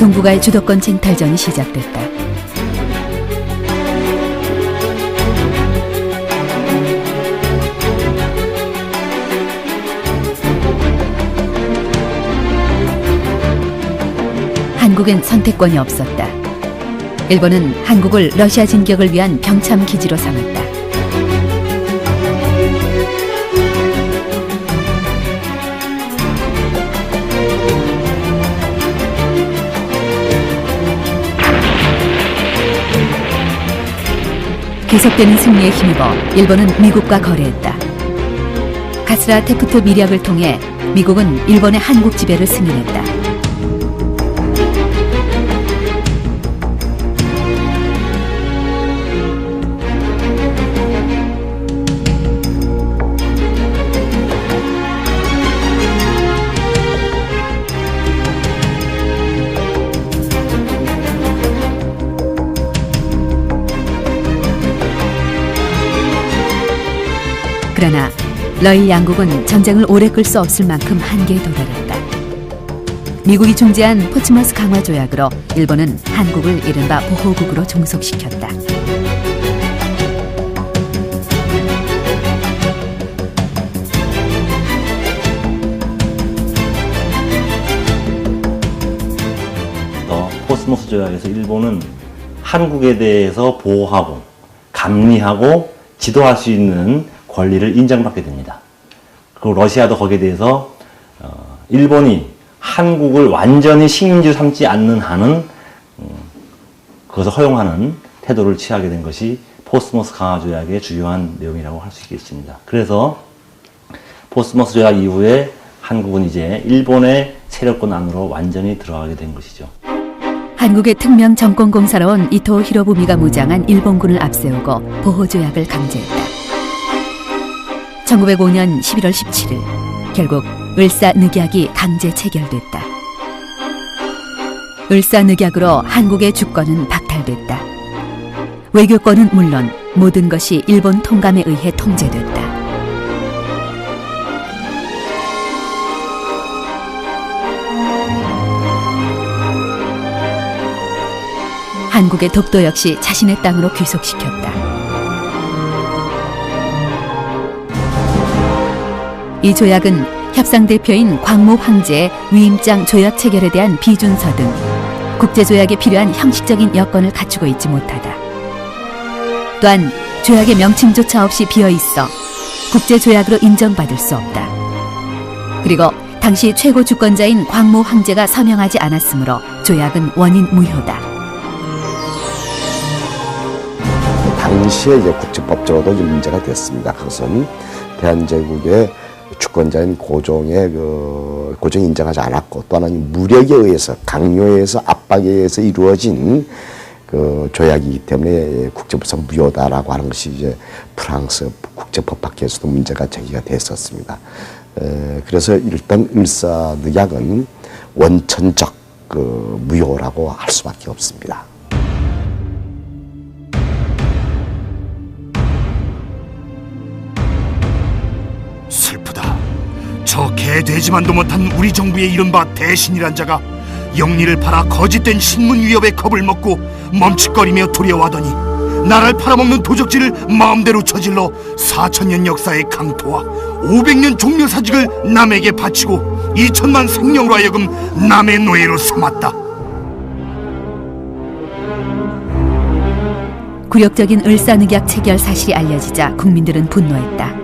동북아의 주도권 쟁탈전이 시작됐다. 한국엔 선택권이 없었다. 일본은 한국을 러시아 진격을 위한 병참 기지로 삼았다. 계속되는 승리에 힘입어 일본은 미국과 거래했다. 가스라 테프트 밀약을 통해 미국은 일본의 한국 지배를 승인했다. 그러나 러일 양국은 전쟁을 오래 끌 수 없을 만큼 한계에 도달했다. 미국이 중재한 포츠머스 강화 조약으로 일본은 한국을 이른바 보호국으로 종속시켰다. 포츠머스 조약에서 일본은 한국에 대해서 보호하고 감리하고 지도할 수 있는 권리를 인정받게 됩니다. 그리고 러시아도 거기에 대해서 일본이 한국을 완전히 식민지로 삼지 않는 한은 그것을 허용하는 태도를 취하게 된 것이 포츠머스 강화 조약의 주요한 내용이라고 할 수 있겠습니다. 그래서 포츠머스 조약 이후에 한국은 이제 일본의 세력권 안으로 완전히 들어가게 된 것이죠. 한국의 특명 정권공사로 온 이토 히로부미가 무장한 일본군을 앞세우고 보호조약을 강제했다. 1905년 11월 17일 결국 을사늑약이 강제 체결됐다. 을사늑약으로 한국의 주권은 박탈됐다. 외교권은 물론 모든 것이 일본 통감에 의해 통제됐다. 한국의 독도 역시 자신의 땅으로 귀속시켰다. 이 조약은 협상 대표인 광무 황제의 위임장 조약 체결에 대한 비준서 등 국제조약에 필요한 형식적인 여건을 갖추고 있지 못하다. 또한 조약의 명칭조차 없이 비어있어 국제조약으로 인정받을 수 없다. 그리고 당시 최고 주권자인 광무 황제가 서명하지 않았으므로 조약은 원인 무효다. 당시에 이제 국제법적으로도 좀 문제가 됐습니다. 그것은 대한제국의 주권자인 고종의 고종이 인정하지 않았고, 또 하나는 무력에 의해서, 강요에 의해서, 압박에 의해서 이루어진 조약이기 때문에 국제법상 무효다라고 하는 것이 이제 프랑스 국제법학회에서도 문제가 제기가 됐었습니다. 그래서 일단 을사늑약은 원천적 무효라고 할 수밖에 없습니다. 슬프다. 저 개돼지만도 못한 우리 정부의 이른바 대신이란 자가 영리를 팔아 거짓된 신문 위협에 겁을 먹고 멈칫거리며 두려워하더니 나라를 팔아먹는 도적질을 마음대로 저질러 4000년 역사의 강토와 500년 종려사직을 남에게 바치고 2000만 생명으로 하여금 남의 노예로 삼았다. 굴욕적인 을사늑약 체결 사실이 알려지자 국민들은 분노했다.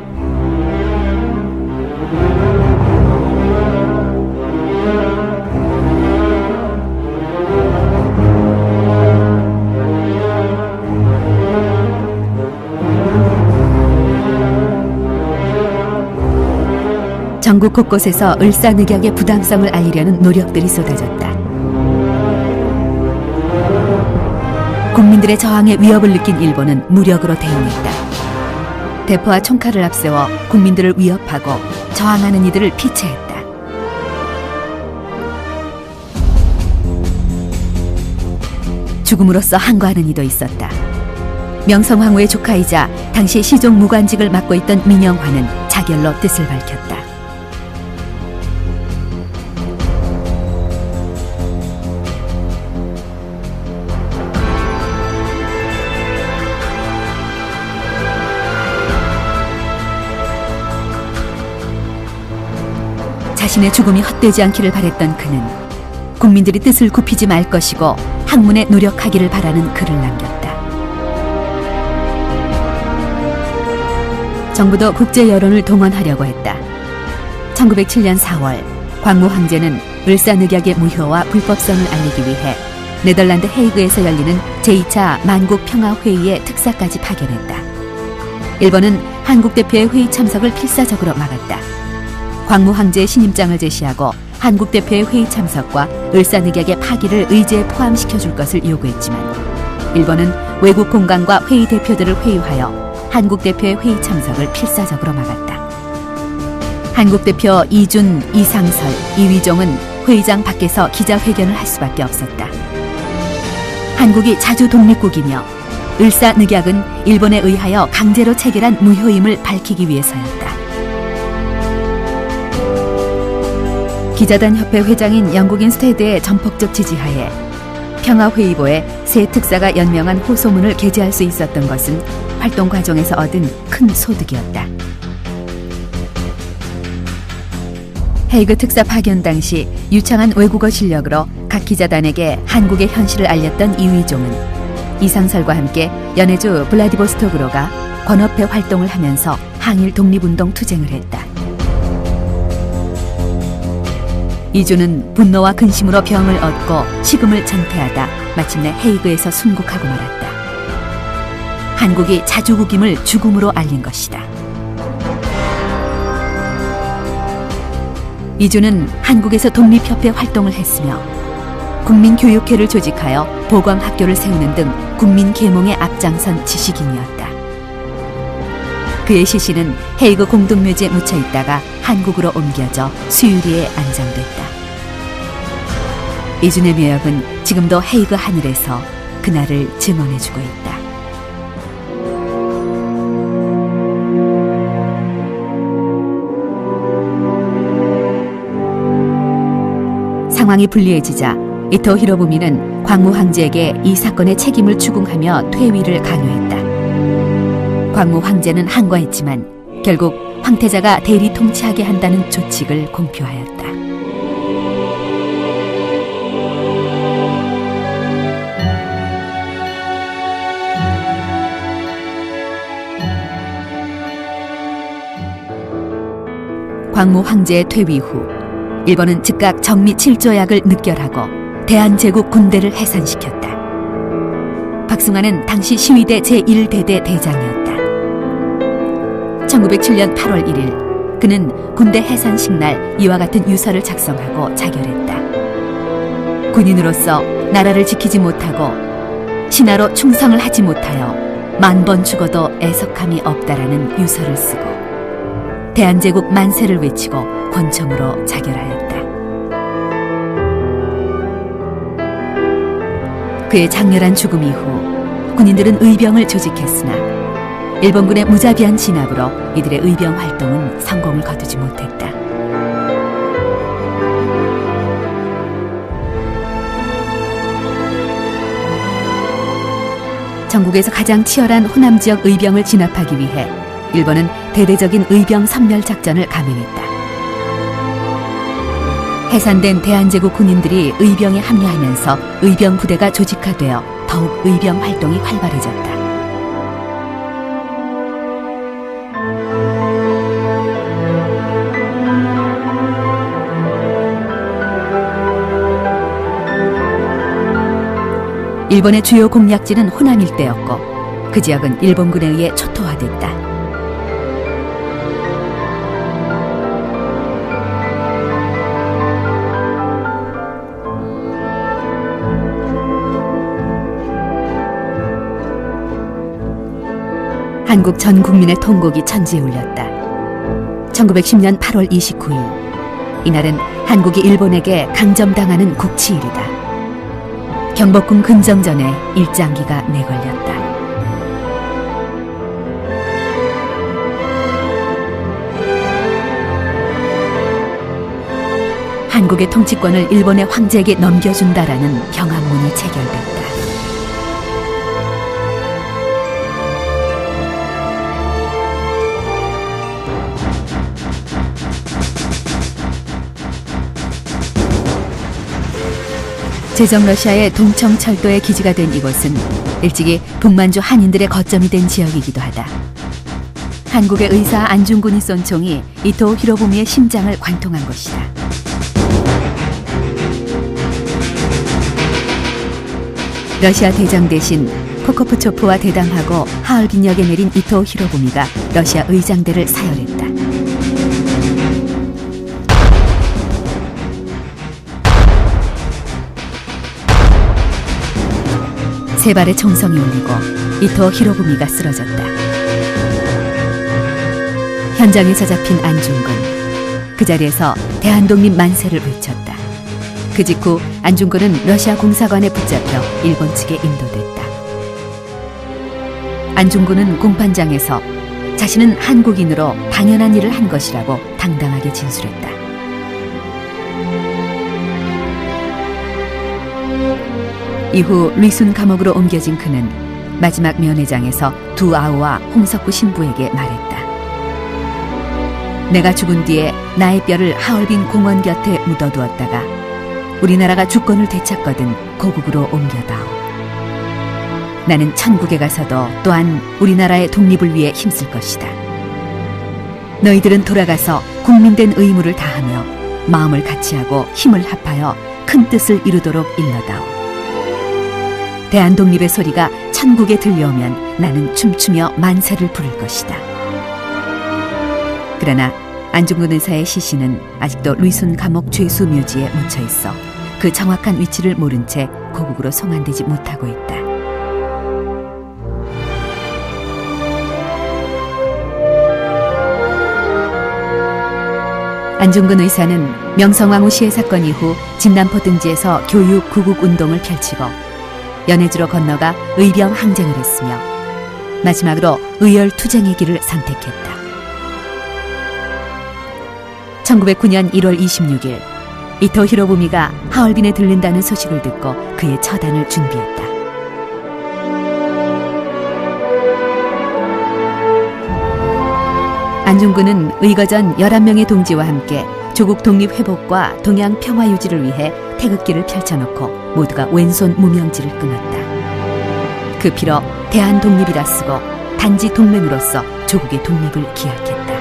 전국 곳곳에서 을사늑약의 부당성을 알리려는 노력들이 쏟아졌다. 국민들의 저항에 위협을 느낀 일본은 무력으로 대응했다. 대포와 총칼을 앞세워 국민들을 위협하고 저항하는 이들을 피체했다. 죽음으로써 항거하는 이도 있었다. 명성황후의 조카이자 당시 시종 무관직을 맡고 있던 민영화는 자결로 뜻을 밝혔다. 자신의 죽음이 헛되지 않기를 바랬던 그는 국민들이 뜻을 굽히지 말 것이고 학문에 노력하기를 바라는 글을 남겼다. 정부도 국제 여론을 동원하려고 했다. 1907년 4월 광무 황제는 을사늑약의 무효와 불법성을 알리기 위해 네덜란드 헤이그에서 열리는 제2차 만국평화회의의 특사까지 파견했다. 일본은 한국 대표의 회의 참석을 필사적으로 막았다. 광무 황제의 신임장을 제시하고 한국 대표의 회의 참석과 을사늑약의 파기를 의제에 포함시켜줄 것을 요구했지만 일본은 외국 공관과 회의 대표들을 회유하여 한국 대표의 회의 참석을 필사적으로 막았다. 한국 대표 이준, 이상설, 이위종은 회의장 밖에서 기자회견을 할 수밖에 없었다. 한국이 자주 독립국이며 을사늑약은 일본에 의하여 강제로 체결한 무효임을 밝히기 위해서였다. 기자단 협회 회장인 영국인 스테드의 전폭적 지지하에 평화회의보에 새 특사가 연명한 호소문을 게재할 수 있었던 것은 활동 과정에서 얻은 큰 소득이었다. 헤이그 특사 파견 당시 유창한 외국어 실력으로 각 기자단에게 한국의 현실을 알렸던 이위종은 이상설과 함께 연해주 블라디보스토크로 가 권업회 활동을 하면서 항일 독립운동 투쟁을 했다. 이주는 분노와 근심으로 병을 얻고 식음을 전폐하다 마침내 헤이그에서 순국하고 말았다. 한국이 자주국임을 죽음으로 알린 것이다. 이주는 한국에서 독립협회 활동을 했으며 국민교육회를 조직하여 보광학교를 세우는 등 국민계몽에 앞장선 지식인이었다. 그의 시신은 헤이그 공동묘지에 묻혀 있다가 한국으로 옮겨져 수유리에 안장됐다. 이준의 묘역은 지금도 헤이그 하늘에서 그날을 증언해주고 있다. 상황이 불리해지자 이토 히로부미는 광무 황제에게 이 사건의 책임을 추궁하며 퇴위를 강요했다. 광무 황제는 항거했지만 결국 황태자가 대리 통치하게 한다는 조칙을 공표하였다. 광무 황제의 퇴위 후 일본은 즉각 정미 7조약을 느결하고 대한제국 군대를 해산시켰다. 박승환은 당시 시위대 제1대대 대장이었다. 1907년 8월 1일 그는 군대 해산식 날 이와 같은 유서를 작성하고 자결했다. 군인으로서 나라를 지키지 못하고 신하로 충성을 하지 못하여 10,000번 죽어도 애석함이 없다라는 유서를 쓰고 대한제국 만세를 외치고 권총으로 자결하였다. 그의 장렬한 죽음 이후 군인들은 의병을 조직했으나 일본군의 무자비한 진압으로 이들의 의병 활동은 성공을 거두지 못했다. 전국에서 가장 치열한 호남 지역 의병을 진압하기 위해 일본은 대대적인 의병 섬멸 작전을 감행했다. 해산된 대한제국 군인들이 의병에 합류하면서 의병 부대가 조직화되어 더욱 의병 활동이 활발해졌다. 일본의 주요 공략지는 호남 일대였고 그 지역은 일본군에 의해 초토화됐다. 한국 전 국민의 통곡이 천지에 울렸다. 1910년 8월 29일 이날은 한국이 일본에게 강점당하는 국치일이다. 경복궁 근정전에 일장기가 내걸렸다. 한국의 통치권을 일본의 황제에게 넘겨준다라는 경합문이 체결됐다. 제정 러시아의 동청철도의 기지가 된 이곳은 일찍이 북만주 한인들의 거점이 된 지역이기도 하다. 한국의 의사 안중근이 쏜 총이 이토 히로부미의 심장을 관통한 곳이다. 러시아 대장 대신 코코프초프와 대담하고 하얼빈역에 내린 이토 히로부미가 러시아 의장대를 사열했다. 세 발의 총성이 울리고 이토 히로부미가 쓰러졌다. 현장에서 잡힌 안중근, 그 자리에서 대한독립 만세를 외쳤다. 그 직후 안중근은 러시아 공사관에 붙잡혀 일본 측에 인도됐다. 안중근은 공판장에서 자신은 한국인으로 당연한 일을 한 것이라고 당당하게 진술했다. 이후 리순 감옥으로 옮겨진 그는 마지막 면회장에서 두 아우와 홍석구 신부에게 말했다. 내가 죽은 뒤에 나의 뼈를 하얼빈 공원 곁에 묻어두었다가 우리나라가 주권을 되찾거든 고국으로 옮겨다오. 나는 천국에 가서도 또한 우리나라의 독립을 위해 힘쓸 것이다. 너희들은 돌아가서 국민된 의무를 다하며 마음을 같이하고 힘을 합하여 큰 뜻을 이루도록 일러다오. 대한독립의 소리가 천국에 들려오면 나는 춤추며 만세를 부를 것이다. 그러나 안중근 의사의 시신은 아직도 루이순 감옥 죄수 묘지에 묻혀 있어 그 정확한 위치를 모른 채 고국으로 송환되지 못하고 있다. 안중근 의사는 명성황후 시해 사건 이후 진남포 등지에서 교육 구국 운동을 펼치고 연해주로 건너가 의병 항쟁을 했으며 마지막으로 의열 투쟁의 길을 선택했다. 1909년 1월 26일 이토 히로부미가 하얼빈에 들른다는 소식을 듣고 그의 처단을 준비했다. 안중근은 의거전 11명의 동지와 함께 조국 독립 회복과 동양 평화 유지를 위해 태극기를 펼쳐놓고 모두가 왼손 무명지를 끊었다. 그 피로 대한 독립이라 쓰고 단지 동맹으로서 조국의 독립을 기약했다.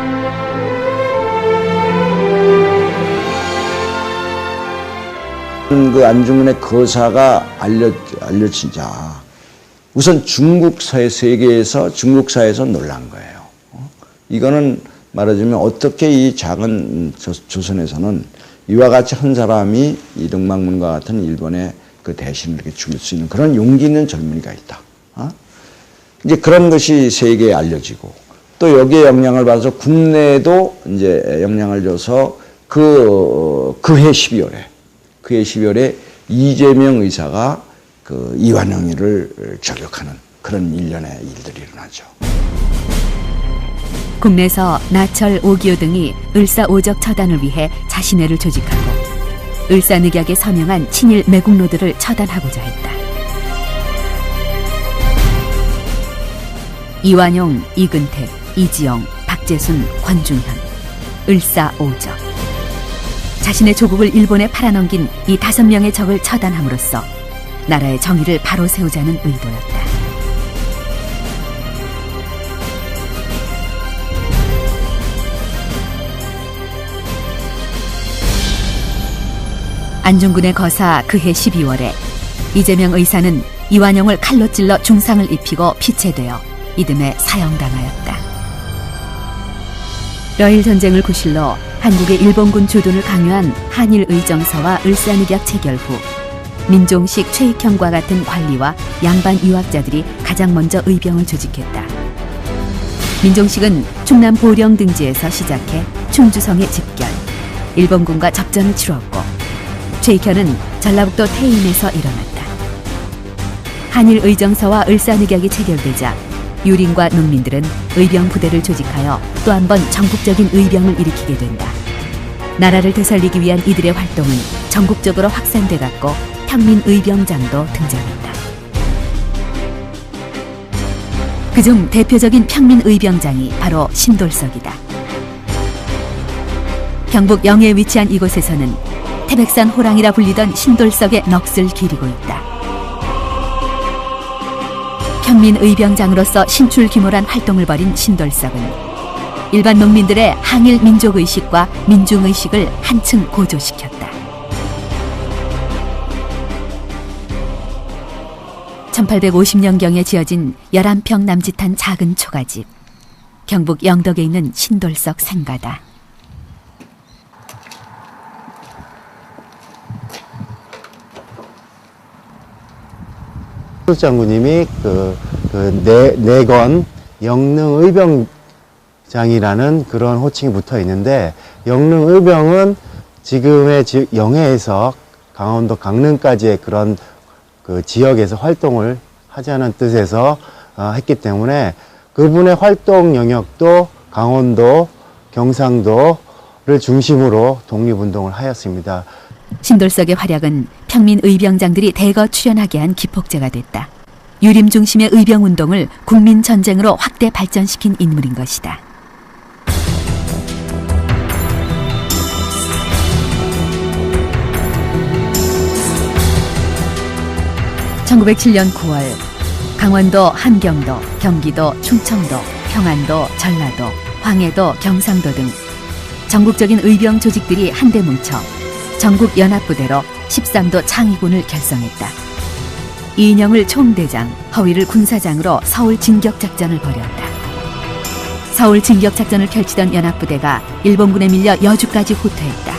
그 안중근의 거사가 알려지자 우선 세계에서 중국사에서 놀란 거예요. 이거는 말하자면 어떻게 이 작은 조선에서는 이와 같이 한 사람이 이등만문과 같은 일본의 그 대신을 이렇게 죽일 수 있는 그런 용기 있는 젊은이가 있다. 이제 그런 것이 세계에 알려지고 또 여기에 영향을 받아서 국내에도 이제 영향을 줘서 그해 12월에 이재명 의사가 그 이완영이를 저격하는 그런 일련의 일들이 일어나죠. 국내에서 나철, 오기호 등이 을사오적 처단을 위해 자신회를 조직하고 을사늑약에 서명한 친일 매국노들을 처단하고자 했다. 이완용, 이근택, 이지영, 박재순, 권중현, 을사오적. 자신의 조국을 일본에 팔아넘긴 이 5명의 적을 처단함으로써 나라의 정의를 바로 세우자는 의도였다. 안중근의 거사 그해 12월에 이재명 의사는 이완용을 칼로 찔러 중상을 입히고 피체되어 이듬해 사형당하였다. 러일 전쟁을 구실로 한국의 일본군 주둔을 강요한 한일 의정서와 을사늑약 체결 후 민종식, 최익형과 같은 관리와 양반 유학자들이 가장 먼저 의병을 조직했다. 민종식은 충남 보령 등지에서 시작해 충주성에 집결, 일본군과 접전을 치루었고 최익현은 전라북도 태임에서 일어났다. 한일 의정서와 을사늑약이 체결되자 유린과 농민들은 의병 부대를 조직하여 또 한 번 전국적인 의병을 일으키게 된다. 나라를 되살리기 위한 이들의 활동은 전국적으로 확산돼 갔고 평민 의병장도 등장했다. 그중 대표적인 평민 의병장이 바로 신돌석이다. 경북 영해에 위치한 이곳에서는 태백산 호랑이라 불리던 신돌석의 넋을 기리고 있다. 평민의병장으로서 신출귀몰한 활동을 벌인 신돌석은 일반 농민들의 항일 민족의식과 민중의식을 한층 고조시켰다. 1850년경에 지어진 11평 남짓한 작은 초가집. 경북 영덕에 있는 신돌석 생가다. 장군님이 내건 영릉의병장이라는 그런 호칭이 붙어 있는데, 영릉의병은 지금의 영해에서 강원도 강릉까지의 그런 그 지역에서 활동을 하자는 뜻에서 했기 때문에 그분의 활동 영역도 강원도, 경상도를 중심으로 독립운동을 하였습니다. 신돌석의 활약은 평민 의병장들이 대거 출연하게 한 기폭제가 됐다. 유림 중심의 의병운동을 국민전쟁으로 확대 발전시킨 인물인 것이다. (1907년 9월) 강원도, 함경도, 경기도, 충청도, 평안도, 전라도, 황해도, 경상도 등 전국적인 의병 조직들이 한데 뭉쳐 전국연합부대로 13도 창의군을 결성했다. 이인영을 총대장, 허위를 군사장으로 서울 진격작전을 벌였다. 서울 진격작전을 펼치던 연합부대가 일본군에 밀려 여주까지 후퇴했다.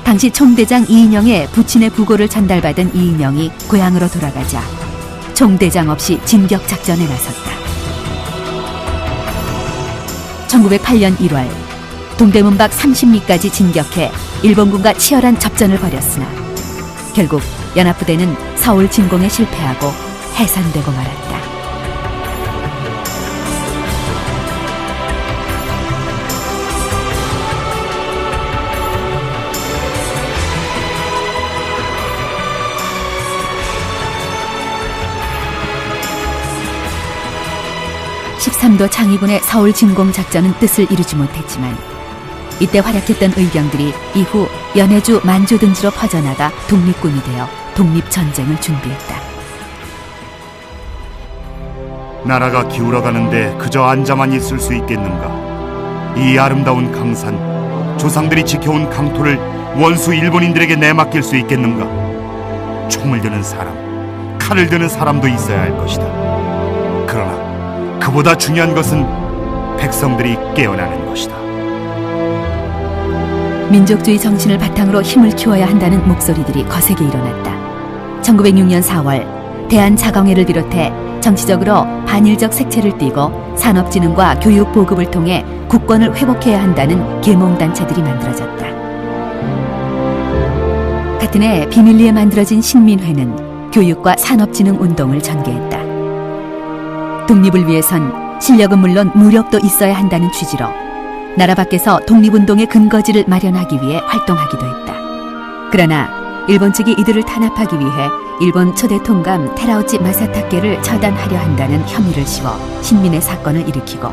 당시 총대장 이인영의 부친의 부고를 전달받은 이인영이 고향으로 돌아가자 총대장 없이 진격작전에 나섰다. 1908년 1월 동대문 밖 30리까지 진격해 일본군과 치열한 접전을 벌였으나 결국 연합부대는 서울 진공에 실패하고 해산되고 말았다. (13도) 창의군의 서울 진공 작전은 뜻을 이루지 못했지만 이때 활약했던 의병들이 이후 연해주, 만주 등지로 퍼져나가 독립군이 되어 독립전쟁을 준비했다. 나라가 기울어가는데 그저 앉아만 있을 수 있겠는가? 이 아름다운 강산, 조상들이 지켜온 강토를 원수 일본인들에게 내맡길 수 있겠는가? 총을 드는 사람, 칼을 드는 사람도 있어야 할 것이다. 그러나 그보다 중요한 것은 백성들이 깨어나는 것이다. 민족주의 정신을 바탕으로 힘을 키워야 한다는 목소리들이 거세게 일어났다. 1906년 4월 대한자강회를 비롯해 정치적으로 반일적 색채를 띠고 산업진흥과 교육 보급을 통해 국권을 회복해야 한다는 계몽단체들이 만들어졌다. 같은 해 비밀리에 만들어진 신민회는 교육과 산업진흥 운동을 전개했다. 독립을 위해선 실력은 물론 무력도 있어야 한다는 취지로 나라 밖에서 독립운동의 근거지를 마련하기 위해 활동하기도 했다. 그러나 일본 측이 이들을 탄압하기 위해 일본 초대 통감 테라우치 마사타케를 처단하려 한다는 혐의를 씌워 신민의 사건을 일으키고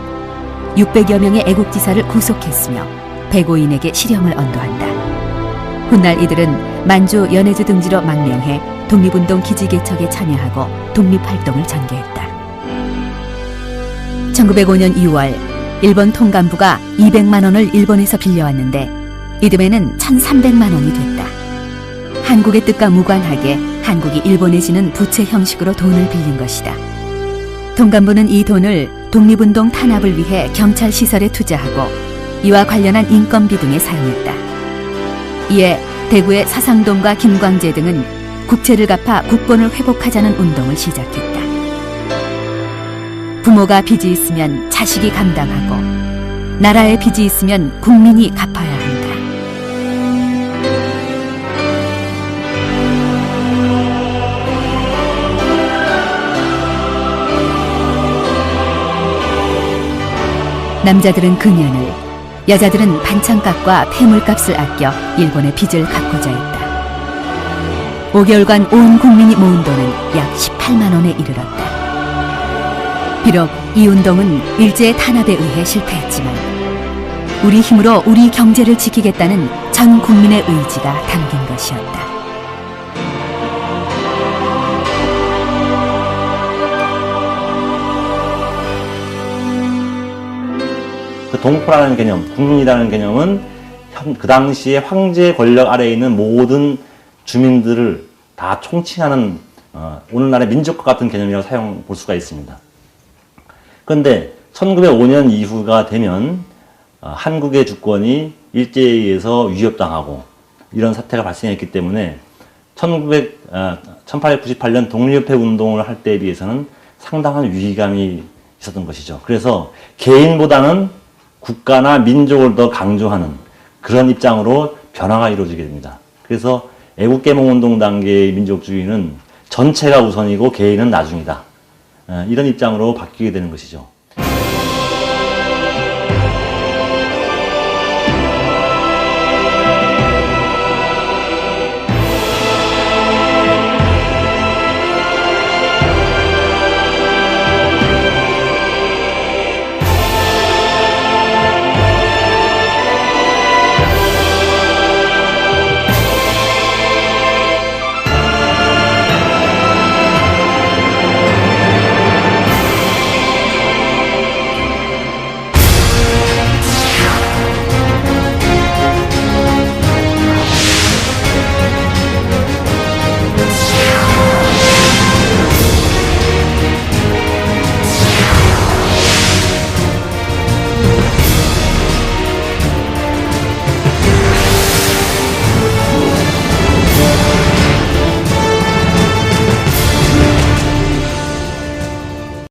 600여 명의 애국지사를 구속했으며 배고인에게 실형을 언도한다. 훗날 이들은 만주, 연해주 등지로 망명해 독립운동 기지개척에 참여하고 독립활동을 전개했다. 1905년 2월 일본 통감부가 200만 원을 일본에서 빌려왔는데 이듬해는 1,300만 원이 됐다. 한국의 뜻과 무관하게 한국이 일본에 지는 부채 형식으로 돈을 빌린 것이다. 통감부는 이 돈을 독립운동 탄압을 위해 경찰 시설에 투자하고 이와 관련한 인건비 등에 사용했다. 이에 대구의 서상동과 김광재 등은 국채를 갚아 국권을 회복하자는 운동을 시작했다. 부모가 빚이 있으면 자식이 감당하고 나라에 빚이 있으면 국민이 갚아야 한다. 남자들은 금연을, 여자들은 반찬값과 폐물값을 아껴 일본의 빚을 갚고자 했다. 5개월간 온 국민이 모은 돈은 약 18만 원에 이르렀다. 비록 이 운동은 일제의 탄압에 의해 실패했지만 우리 힘으로 우리 경제를 지키겠다는 전 국민의 의지가 담긴 것이었다. 그 동포라는 개념, 국민이라는 개념은 그 당시에 황제 권력 아래에 있는 모든 주민들을 다 총칭하는 오늘날의 민족과 같은 개념이라고 사용 볼 수가 있습니다. 그런데 1905년 이후가 되면 한국의 주권이 일제에 의해서 위협당하고 이런 사태가 발생했기 때문에 1898년 독립협회 운동을 할 때에 비해서는 상당한 위기감이 있었던 것이죠. 그래서 개인보다는 국가나 민족을 더 강조하는 그런 입장으로 변화가 이루어지게 됩니다. 그래서 애국개몽운동 단계의 민족주의는 전체가 우선이고 개인은 나중이다. 이런 입장으로 바뀌게 되는 것이죠.